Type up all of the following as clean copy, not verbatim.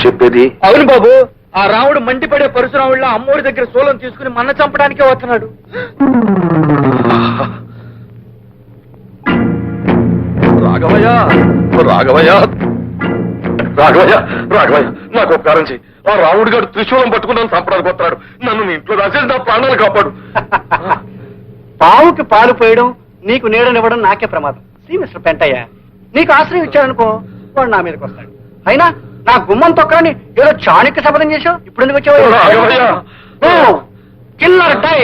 చెప్పేది అవును బాబు, ఆ రాముడు మండిపడే పరశురాముళ్ళ అమ్మోడి దగ్గర సోలం తీసుకుని మన్న చంపడానికే వస్తున్నాడు. రాఘవయ్య రాఘవయ్య రాఘవయ్య రాఘవయ్య నాకు ఉపకారం చెయ్యి. ఆ రాముడి గారు త్రిశూలం పట్టుకున్నాను చంపడానికి వస్తున్నాడు. నన్ను నీ ఇంట్లో రాసేసి నా ప్రాణాలు కాపాడు. పావుకి పాలు పోయడం, నీకు నీడనివ్వడం నాకే ప్రమాదం. శ్రీ మిస్టర్ పెంటయ్య, నీకు ఆశ్రయం ఇచ్చాడనుకో, వాడు నా మీదకి వస్తాడు. అయినా నా గుమ్మం తొక్కని ఏదో చాణక్య శపథం చేశావు. ఇప్పుడు ఎందుకు వచ్చావు? కిల్లర్ టై.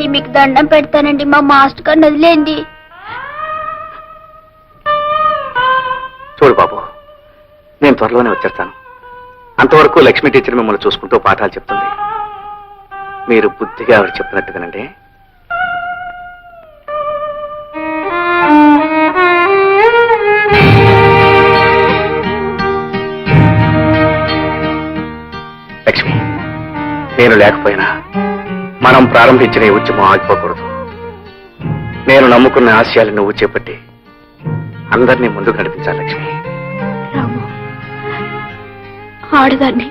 వదిలేయండి, మీకు దండం పెడతానండి, మా మాస్టర్ గారిని వదిలేయండి. చూడు బాబు, నేను త్వరలోనే వచ్చేస్తాను. అంతవరకు లక్ష్మి టీచర్ మిమ్మల్ని చూసుకుంటూ పాఠాలు చెప్తుంది. మీరు బుద్ధిగా ఆవిడ చెప్పినట్టుగానండి. లక్ష్మి, నేను లేకపోయినా మనం ప్రారంభించిన ఈ ఉద్యమం ఆగిపోకూడదు. నేను నమ్ముకున్న ఆశయాలు నువ్వు చేపట్టి అందరినీ ముందుకు నడిపించాలి లక్ష్మి. రాము, ఆడదాన్ని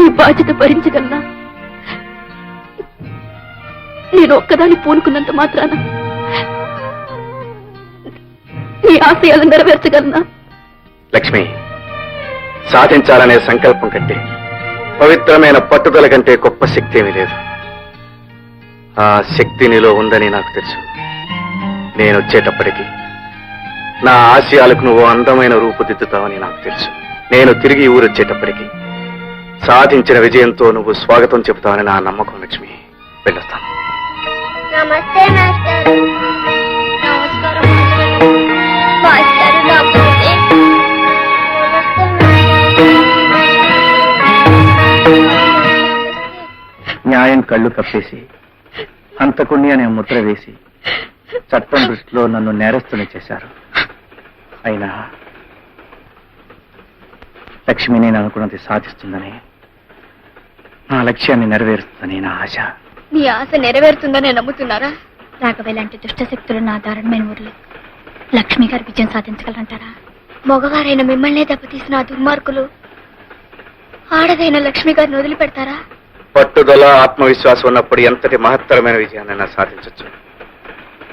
ఈ బాధ్యత భరించగలనా? నేను ఒక్కదాన్ని పూనుకున్నంత మాత్రాన నీ ఆశయాలు నెరవేర్చగలనా? లక్ష్మి, సాధించాలనే సంకల్పం కంటే పవిత్రమైన పట్టుదల కంటే గొప్ప శక్తి ఏమీ లేదు. ఆ శక్తి నీలో ఉందని నాకు తెలుసు. నేను వచ్చేటప్పటికి నా ఆశయాలకు నువ్వు అందమైన రూపుదిద్దుతావని నాకు తెలుసు. నేను తిరిగి ఊరొచ్చేటప్పటికి సాధించిన విజయంతో నువ్వు స్వాగతం చెబుతావని నా నమ్మకం లక్ష్మి. వెళ్ళొస్తాను. నమస్తే మాస్టర్. నమస్కారం మాస్టర్. న్యాయం కళ్ళు కప్పేసి హంతకుణ్ణి అనే ముద్ర వేసి చట్టం దృష్టిలో నన్ను నేరస్తుని చేశారు. అయినా లక్ష్మి నేను అనుకున్నది సాధిస్తుందని, నా లక్ష్యాన్ని నెరవేరుస్తుందని నా ఆశ. మీ ఆశ నెరవేరుతుందని నమ్ముతున్నారా? రాఘవయ్య లాంటి దుష్టశక్తులు నా దారుణమైన ఊర్లో లక్ష్మి గారు విజయం సాధించగలంటారా? మగవారైన మిమ్మల్నే దెబ్బతీసిన ఆ దుర్మార్గులు ఆడదైన లక్ష్మి గారిని వదిలిపెడతారా? పట్టుదల, ఆత్మవిశ్వాసం ఉన్నప్పుడు ఎంతటి మహత్తరమైన విజయాన్నైనా సాధించవచ్చు.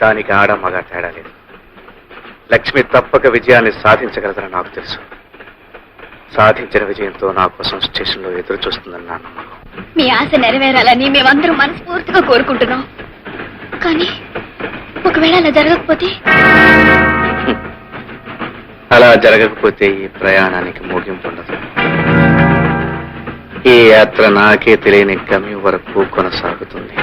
దానికి ఆడ మగ తేడా లేదు. లక్ష్మి తప్పక విజయాన్ని సాధించగలదని నాకు తెలుసు. సాధించిన విజయంతో నా కోసం స్టేషన్లో ఎదురు చూస్తుందని నా నమ్మకం. మీ ఆశ నెరవేరాలని మేమందరం మనస్ఫూర్తిగా కోరుకుంటున్నాం. కానీ ఒకవేళ అలా జరగకపోతే? అలా జరగకపోతే ఈ ప్రయాణానికి ముగింపు ఉండదు. ఈ యాత్ర నాకే తెలియని గమ్యం వరకు కొనసాగుతుంది.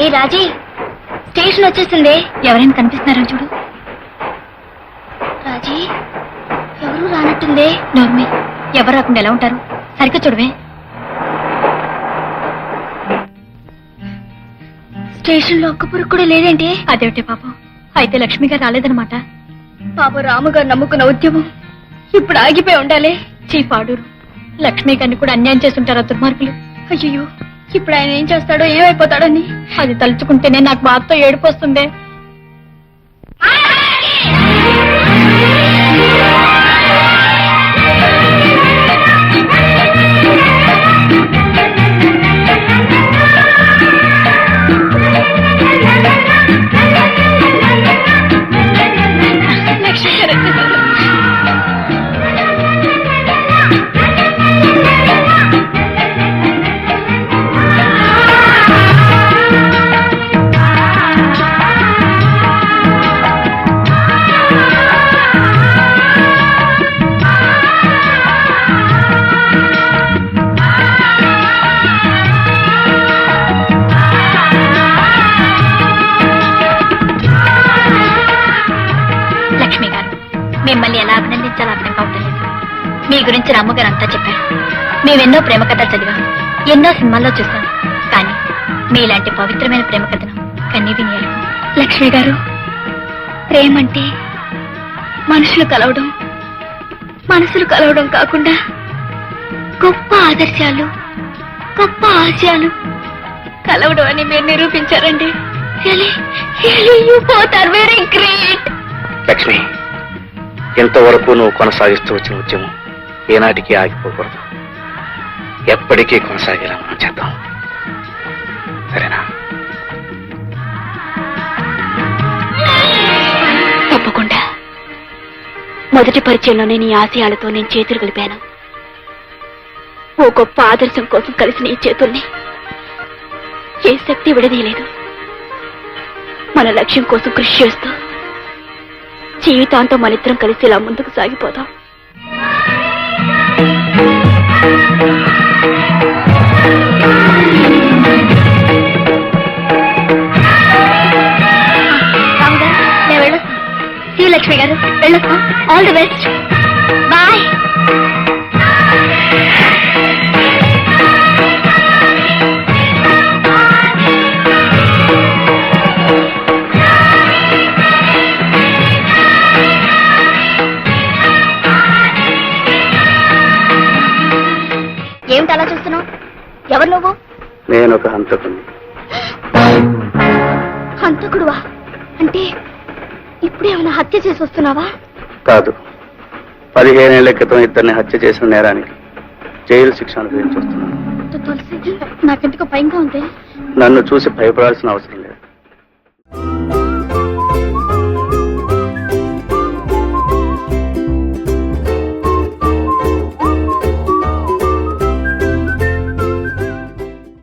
ఏ రాజీ, స్టేషన్ వచ్చేసింది. ఎవరైనా కనిపిస్తున్నారో చూడు. రాజీ, ఎవరు రానట్టుంది. నోర్మి, ఎవరు రాకుండా ఎలా ఉంటారు? సరిగ్గా చూడవే. స్టేషన్ లో ఒక్క పురుగు కూడా లేదేంటి? అదేమిటి పాపం, అయితే లక్ష్మి గారు రాలేదనమాట. పాప రాముగారు నమ్ముకున్న ఉద్యమం ఇప్పుడు ఆగిపోయి ఉండాలి. చీపాడూరు లక్ష్మి గారిని కూడా అన్యాయం చేస్తుంటారా దుర్మార్గులు? అయ్యో, ఇప్పుడు ఆయన ఏం చేస్తాడో, ఏమైపోతాడని అది తలుచుకుంటేనే నాకు బాధతో ఏడుపు వస్తుందే. మిమ్మల్ని ఎలా అభినందించాలో అర్థం కావట్లేదు. మీ గురించి రామ్మగారు అంతా చెప్పారు. మేమెన్నో ప్రేమ కథలు చదివాం, ఎన్నో సినిమాల్లో చూసాం. కానీ మీలాంటి పవిత్రమైన ప్రేమ కథను కన్నీ వినియాలి. లక్ష్మి గారు, ప్రేమంటే మనసులు కలవడం కాకుండా గొప్ప ఆదర్శాలు, గొప్ప ఆశయాలు కలవడం అని మీరు నిరూపించారండి. You both are very great. Lakshmi, ఎంతవరకు నువ్వు కొనసాగిస్తూ వచ్చిన ఉద్యమం ఏనాటికి ఆగిపోకూడదు. ఎప్పటికీ కొనసాగేలా మనం చేద్దాం, సరేనా? తప్పకుండా. మొదటి పరిచయంలోనే నీ ఆశయాలతో నేను చేతులు కలిపాను. ఓ గొప్ప ఆదర్శం కోసం కలిసిన ఈ చేతుల్ని ఏ శక్తి విడదీయలేదు. మన లక్ష్యం కోసం కృషి చేస్తూ జీవితాంతం మనిద్దరం కలిసి ఇలా ముందుకు సాగిపోదాం. నేను వెళ్ళొస్తాను. లక్ష్మి గారు వెళ్ళొస్తాం. All the best. బాయ్. ఏమిటి అలా చూస్తున్నావు? ఎవరు నువ్వు? నేను ఒక హంతకుని. హంతకుడువా? అంటే ఇప్పుడేమైనా హత్య చేసి వస్తున్నావా? కాదు, 15 ఏళ్ల క్రితం ఇద్దరిని హత్య చేసిన నేరానికి జైలు శిక్ష అనుభవించి వస్తున్నాను. తులసి, నాకెందుకో భయంగా ఉంది. నన్ను చూసి భయపడాల్సిన అవసరం లేదు.